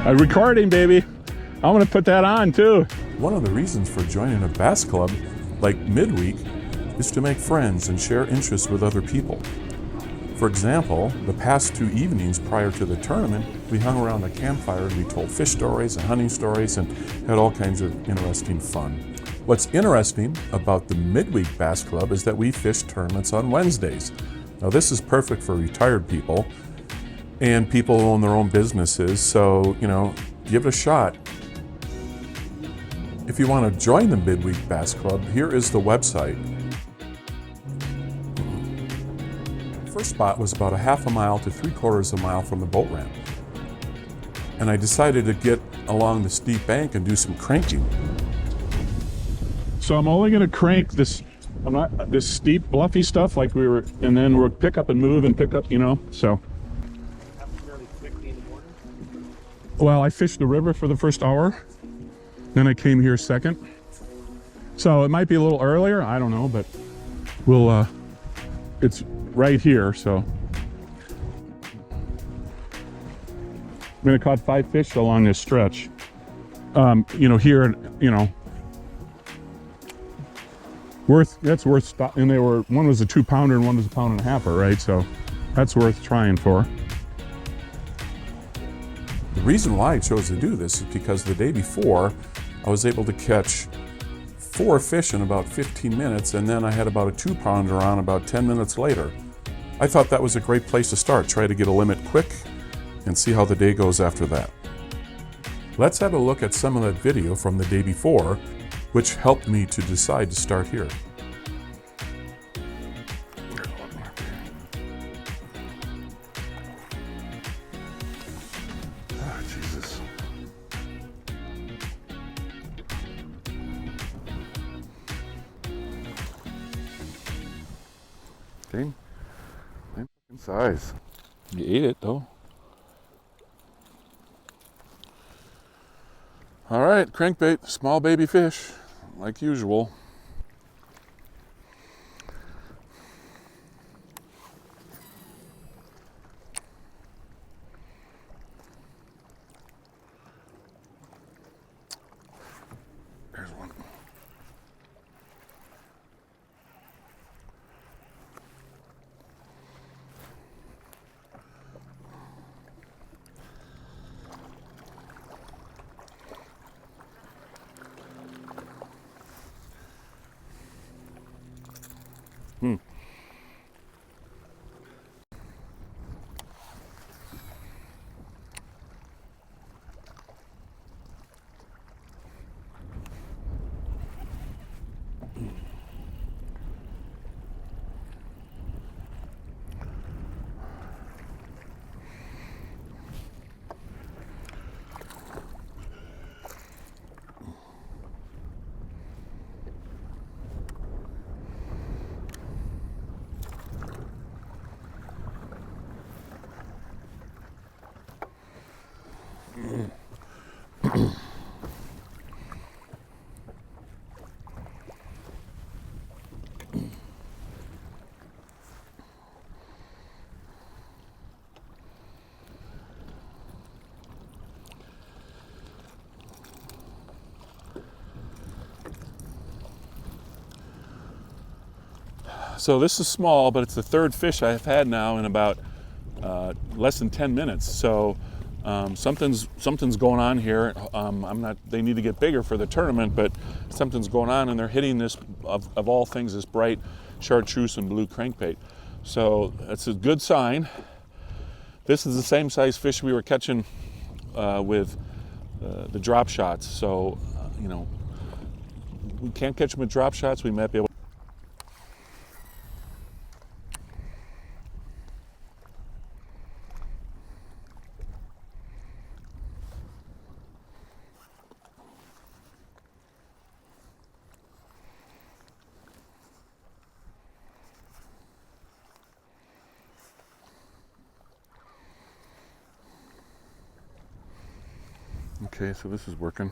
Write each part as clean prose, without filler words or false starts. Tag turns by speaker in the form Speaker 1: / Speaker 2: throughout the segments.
Speaker 1: Recording, baby. I'm gonna put that on too.
Speaker 2: One of the reasons for joining a bass club like Midweek is to make friends and share interests with other people. For example, the past 2 evenings prior to the tournament, we hung around the campfire and we told fish stories and hunting stories and had all kinds of interesting fun. What's interesting about the Midweek Bass Club is that we fish tournaments on Wednesdays. Now this is perfect for retired people and people who own their own businesses, so, give it a shot. If you want to join the Midweek Bass Club, here is the website. First spot was about a half a mile to 3/4 of a mile from the boat ramp. And I decided to get along the steep bank and do some cranking.
Speaker 1: So I'm only gonna crank this, this steep, bluffy stuff like we were, and then we'll pick up and move and pick up, so. Well, I fished the river for the first hour. Then I came here second. So it might be a little earlier, I don't know, but we'll, it's right here, so. I'm gonna caught 5 fish along this stretch. Here, that's worth stop, and one was a 2-pounder and one was a 1.5 pounder, right? So that's worth trying for.
Speaker 2: The reason why I chose to do this is because the day before, I was able to catch 4 fish in about 15 minutes, and then I had about a 2-pounder on about 10 minutes later. I thought that was a great place to start. Try to get a limit quick and see how the day goes after that. Let's have a look at some of that video from the day before, which helped me to decide to start here. Oh, Jesus. Okay. Same size.
Speaker 1: You ate it though.
Speaker 2: All right, crankbait, small baby fish, like usual. There's one. So this is small, but it's the 3rd fish I've had now in about less than 10 minutes. So something's going on here. They need to get bigger for the tournament, but something's going on, and they're hitting this, of all things, this bright chartreuse and blue crankbait. So that's a good sign. This is the same size fish we were catching with the drop shots. So, we can't catch them with drop shots. We might be able. Okay, so this is working.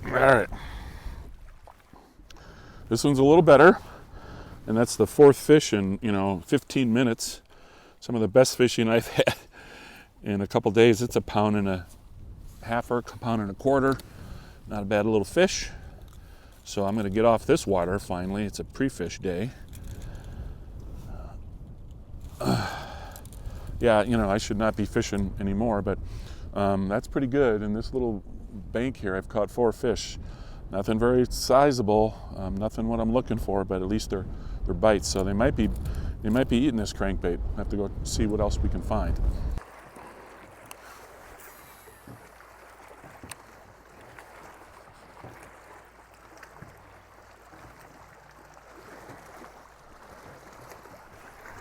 Speaker 2: All right.
Speaker 1: This one's a little better, and that's the fourth fish in 15 minutes. Some of the best fishing I've had in a couple days. It's a 1.5 pound, 1.25 pounds. Not a bad little fish. So I'm going to get off this water finally. It's a pre-fish day. Yeah, I should not be fishing anymore, but that's pretty good. In this little bank here, I've caught 4 fish. Nothing very sizable, nothing what I'm looking for, but at least they're bites. So they might be eating this crankbait. I have to go see what else we can find.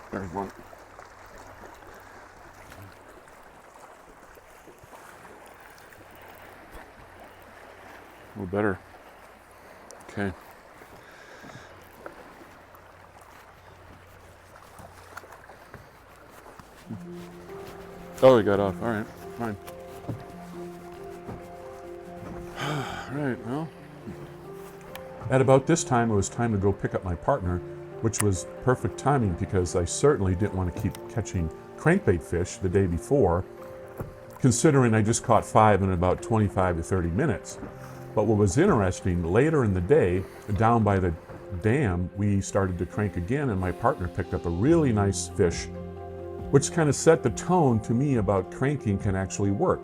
Speaker 1: There's one. A little better. Okay. Oh, he got off. All right, fine. All right, well. At about this time, it was time to go pick up my partner, which was perfect timing because I certainly didn't want to keep catching crankbait fish the day before, considering I just caught 5 in about 25 to 30 minutes. But what was interesting, later in the day, down by the dam, we started to crank again, and my partner picked up a really nice fish, which kind of set the tone to me about cranking can actually work.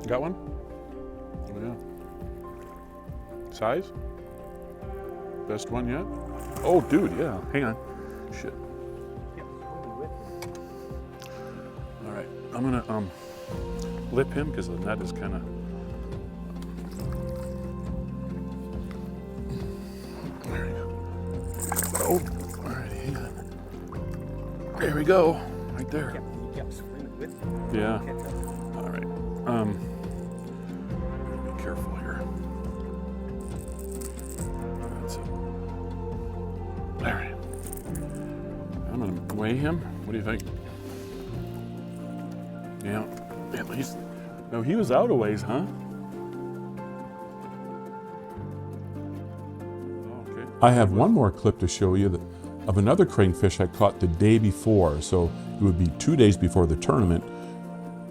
Speaker 1: Got one? Oh, yeah. Size? Best one yet? Oh, dude, yeah. Hang on. Shit. All right, I'm gonna lip him because the net is kind of. There you go. Oh, all right, hang on. There we go, right there. Yeah. All right. Be careful here. That's it. All right. I'm gonna weigh him. What do you think? Yeah, at least. No, he was out a ways, huh? Okay. I have one more clip to show you of another crankfish I caught the day before. So it would be 2 days before the tournament.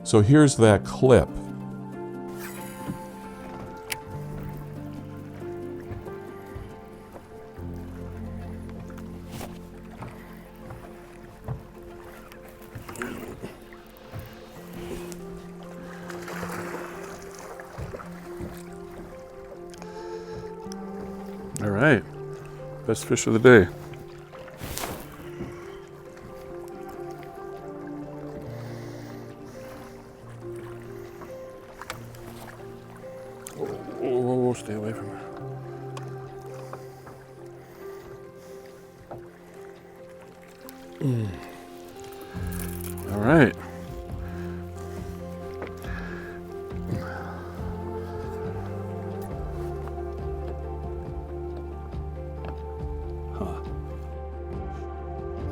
Speaker 1: So here's that clip. All right, best fish of the day. Whoa, stay away from her. All right.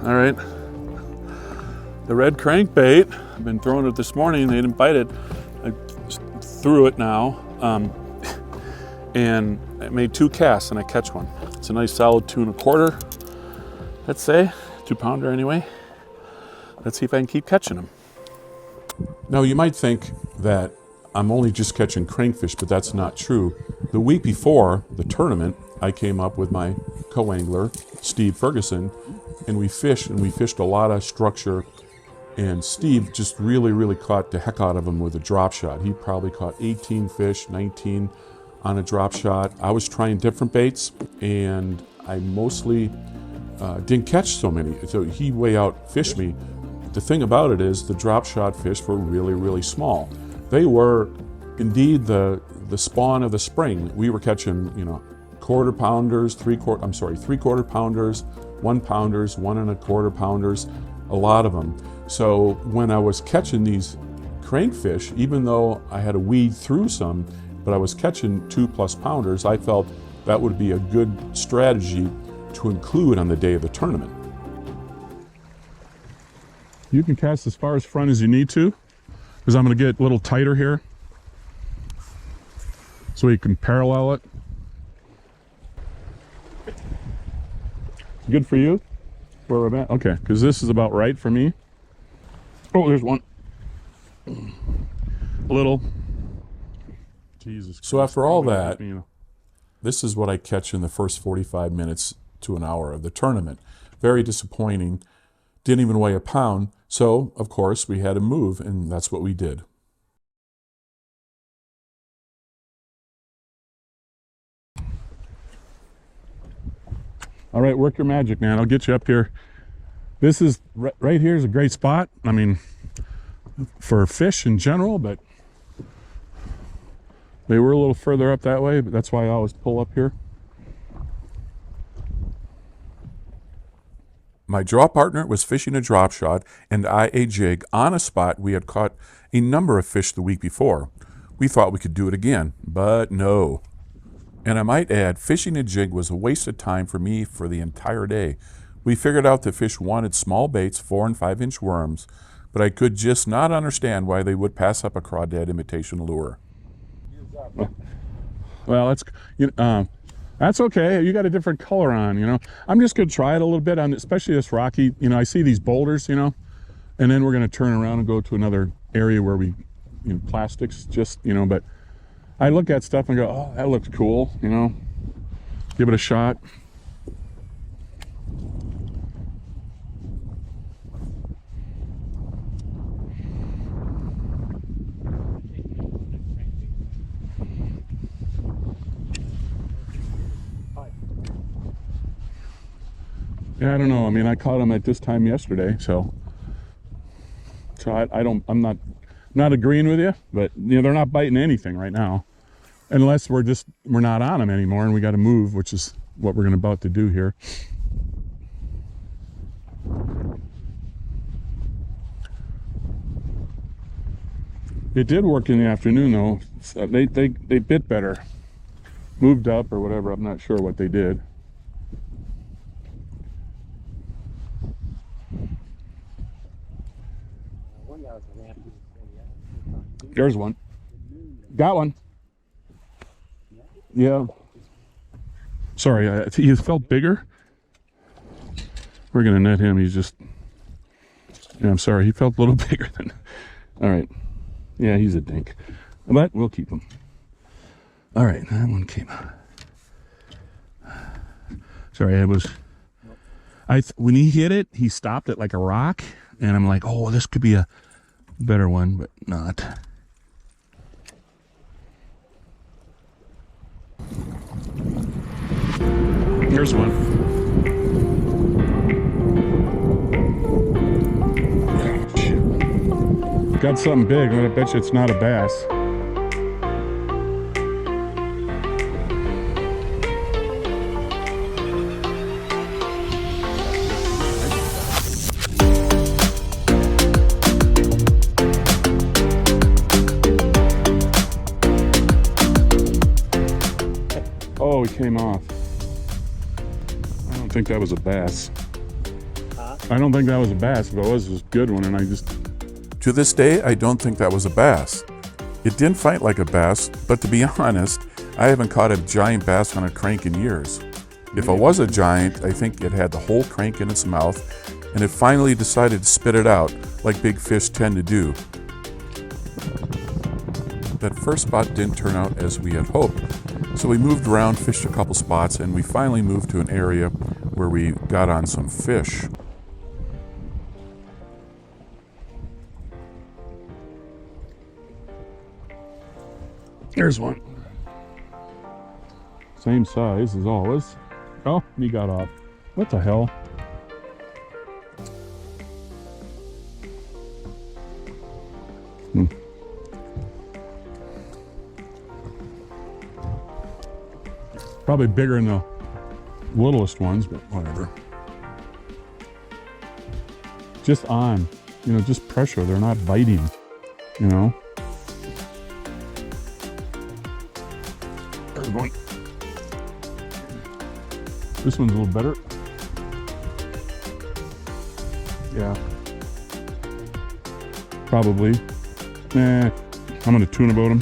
Speaker 1: All right, the red crankbait, I've been throwing it this morning, they didn't bite it. I threw it now, and I made 2 casts and I catch one. It's a nice solid 2 1/4, let's say, 2 pounder anyway. Let's see if I can keep catching them. Now you might think that I'm only just catching crankfish, but that's not true. The week before the tournament, I came up with my co-angler, Steve Ferguson, and we fished a lot of structure, and Steve just really caught the heck out of him with a drop shot. He probably caught 18 fish, 19 on a drop shot. I was trying different baits, and I mostly didn't catch so many, so he way out fished me. The thing about it is the drop shot fish were really small. They were indeed the spawn of the spring. We were catching 1/4 pounders, 3/4 pounders, 1 pounders, 1 1/4 pounders, a lot of them. So when I was catching these crankfish, even though I had to weed through some, but I was catching 2+ pounders, I felt that would be a good strategy to include on the day of the tournament. You can cast as far as front as you need to, because I'm going to get a little tighter here so you can parallel it. Good for you? Where we're at? Okay, because this is about right for me. Oh, there's one. Little. Jesus Christ.
Speaker 2: So after all that,
Speaker 1: You know.
Speaker 2: this is what I catch in the first 45 minutes to an hour of the tournament. Very disappointing. Didn't even weigh a pound. So, of course, we had to move, and that's what we did.
Speaker 1: All right, work your magic, man. I'll get you up here. This is right here is a great spot. I mean, for fish in general, but they were a little further up that way, but that's why I always pull up here.
Speaker 2: My draw partner was fishing a drop shot and I a jig on a spot we had caught a number of fish the week before. We thought we could do it again, but no. And I might add, fishing a jig was a waste of time for me for the entire day. We figured out the fish wanted small baits, 4 and 5 inch worms, but I could just not understand why they would pass up a crawdad imitation lure.
Speaker 1: Well, that's okay. You got a different color on, you know. I'm just gonna try it a little bit on, especially this rocky. You know, I see these boulders, you know, and then we're gonna turn around and go to another area where we, you know, plastics, just, you know. But I look at stuff and go, oh, that looks cool, you know. Give it a shot. Yeah, I don't know. I mean, I caught them at this time yesterday, so I'm not agreeing with you, but you know, they're not biting anything right now, unless we're not on them anymore and we got to move, which is what we're about to do here. It did work in the afternoon though. So they bit better, moved up or whatever. I'm not sure what they did. There's one. Got one. Yeah. Sorry, he felt bigger. We're gonna net him. He's just. Yeah, I'm sorry. He felt a little bigger than. All right. Yeah, he's a dink, but we'll keep him. All right, that one came out. Sorry, I was. When he hit it, he stopped it like a rock, and I'm like, oh, this could be a better one, but not. Here's one. Got something big, but I bet you it's not a bass. Oh, he came off. I don't think that was a bass. I don't think that was a bass. If it was a good one, and I just...
Speaker 2: To this day, I don't think that was a bass. It didn't fight like a bass, but to be honest, I haven't caught a giant bass on a crank in years. If it was a giant, I think it had the whole crank in its mouth, and it finally decided to spit it out, like big fish tend to do. That first spot didn't turn out as we had hoped, so we moved around, fished a couple spots, and we finally moved to an area where we got on some fish.
Speaker 1: There's one. Same size as always. Oh, he got off. What the hell? Probably bigger than the littlest ones, but whatever. Just on, you know, just pressure. They're not biting, you know. There's one. This one's a little better. Yeah. Probably. Nah, I'm gonna tuna boat them.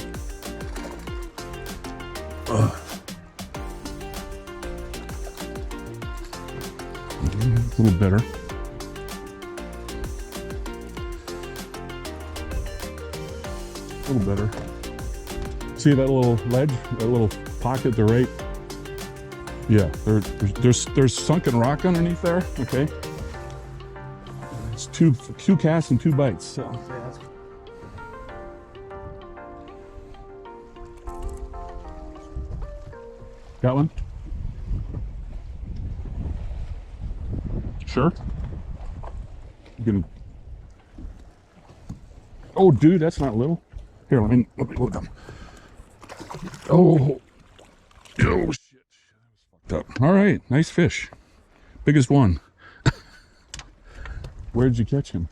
Speaker 1: A little better. A little better. See that little ledge, that little pocket to the right? Yeah, there's sunken rock underneath there. Okay. It's two casts and 2 bites. So. Got one? Sure. You can. Oh, dude, that's not little. Here, let me look them. Oh, oh shit! All right, nice fish. Biggest one. Where did you catch him?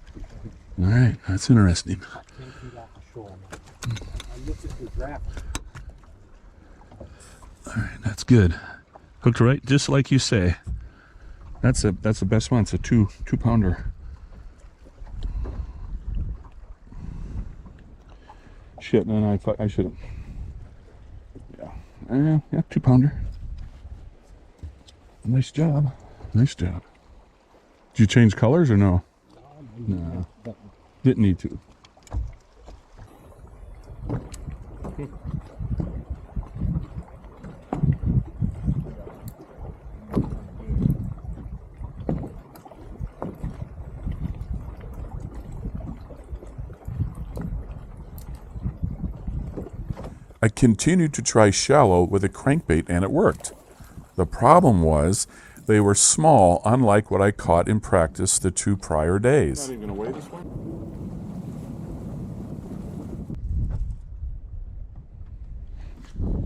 Speaker 1: All right, that's interesting. All right, that's good. Hooked right, just like you say. That's the best one. It's a two pounder. Shit, man, I should have. Yeah, 2 pounder. Nice job. Nice job. Did you change colors or no? No. Didn't need to.
Speaker 2: I continued to try shallow with a crankbait and it worked. The problem was they were small, unlike what I caught in practice the 2 prior days.
Speaker 1: Not even gonna weigh this one?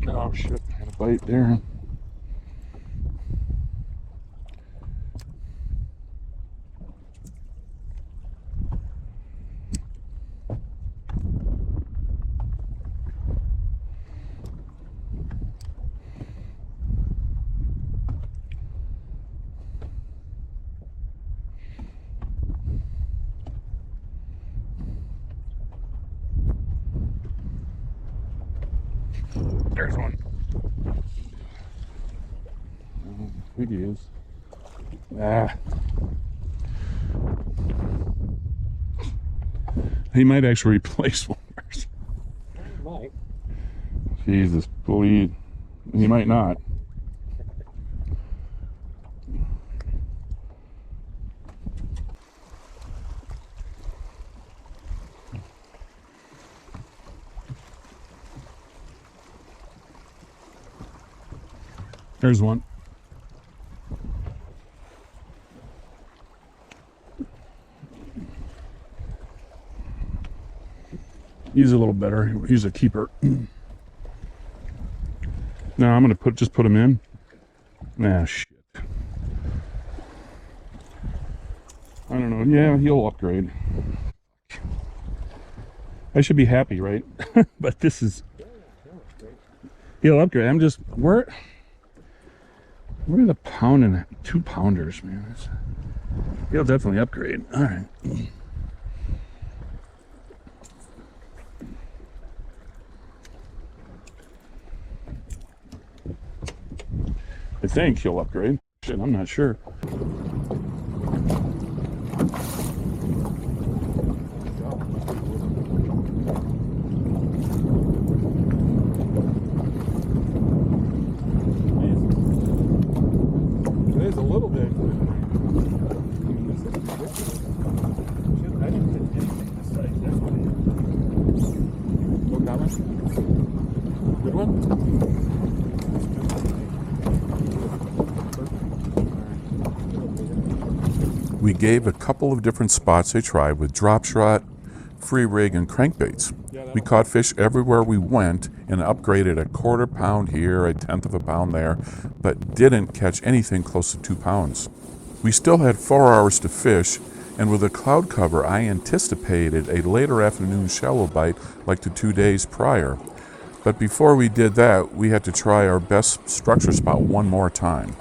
Speaker 1: Oh shit, I had a bite there. There's one. I think he is. He might actually replace one.
Speaker 3: He might.
Speaker 1: Jesus, bleed. He might not. There's one. He's a little better. He's a keeper. Now I'm gonna just put him in. Ah, shit. I don't know. Yeah, he'll upgrade. I should be happy, right? But this is. He'll upgrade. I'm just where are the pound and 2 pounders, man? He'll definitely upgrade. All right. I think he'll upgrade. Shit, I'm not sure. It is a little bit. I didn't get anything this size. That's what it is. What, got one? Good one?
Speaker 2: We gave a couple of different spots a try with drop shot, free rig, and crankbaits. We caught fish everywhere we went and upgraded a 1/4 pound here, a 1/10 of a pound there, but didn't catch anything close to 2 pounds. We still had 4 hours to fish, and with a cloud cover, I anticipated a later afternoon shallow bite like the 2 days prior. But before we did that, we had to try our best structure spot one more time.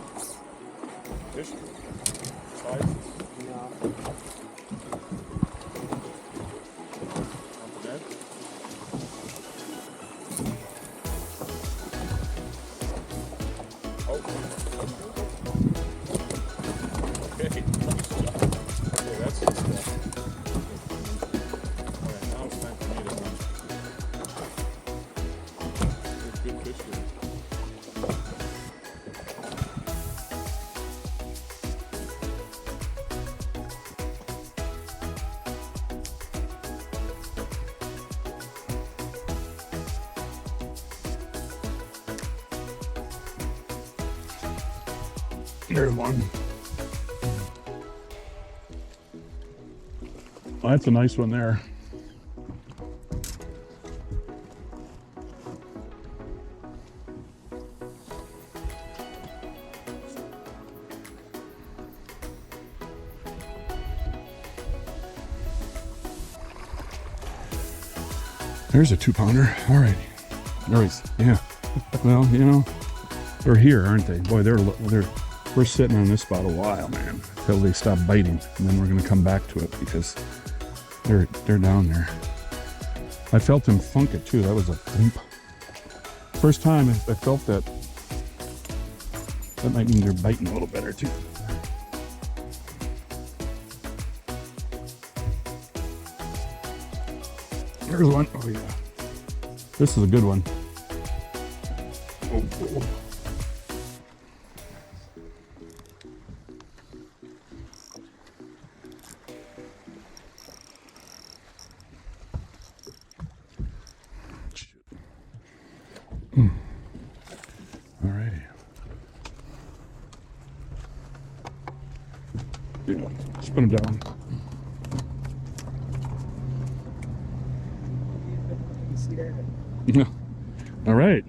Speaker 1: There's one. Well, that's a nice one there. There's a 2-pounder. All right. Nice. Yeah. Well, you know, they're here, aren't they? Boy, we're sitting on this spot a while, man, until they stop biting, and then we're going to come back to it because they're down there. I felt them thunk it too. That was a thump. First time I felt that. That might mean they're biting a little better too. There's one. Oh yeah. This is a good one. Oh, oh. All righty. Yeah, spin them down. Yeah. All right.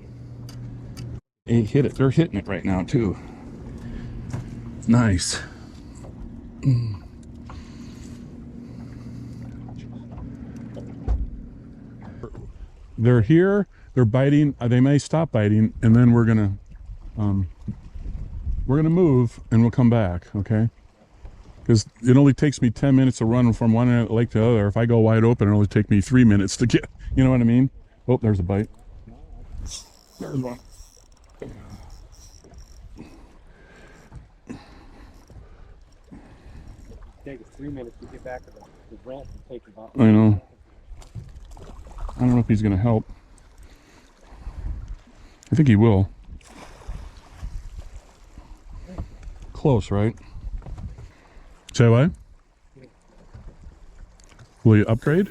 Speaker 1: They hit it. They're hitting it right now too. Nice. They're here. They're biting. They may stop biting, and then we're gonna move, and we'll come back. Okay. Because it only takes me 10 minutes to run from one end of the lake to the other. If I go wide open, it only takes me 3 minutes to get. You know what I mean? Oh, there's a bite. There's one.
Speaker 3: Take us 3 minutes to get back to the ramp and take about.
Speaker 1: I know. I don't know if he's going to help. I think he will. Close, right? Say what? Will you upgrade?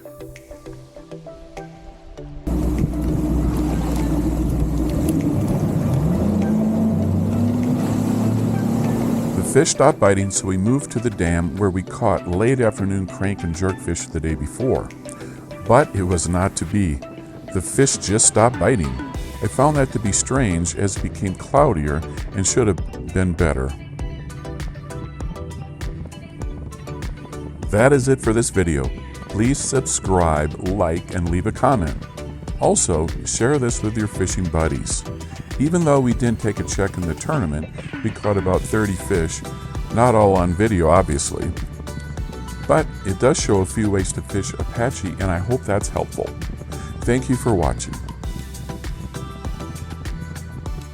Speaker 2: The fish stopped biting, so we moved to the dam where we caught late afternoon crank and jerkfish the day before. But it was not to be. The fish just stopped biting. I found that to be strange as it became cloudier and should have been better. That is it for this video. Please subscribe, like, and leave a comment. Also, share this with your fishing buddies. Even though we didn't take a check in the tournament, we caught about 30 fish, not all on video obviously. But it does show a few ways to fish Apache, and I hope that's helpful. Thank you for watching.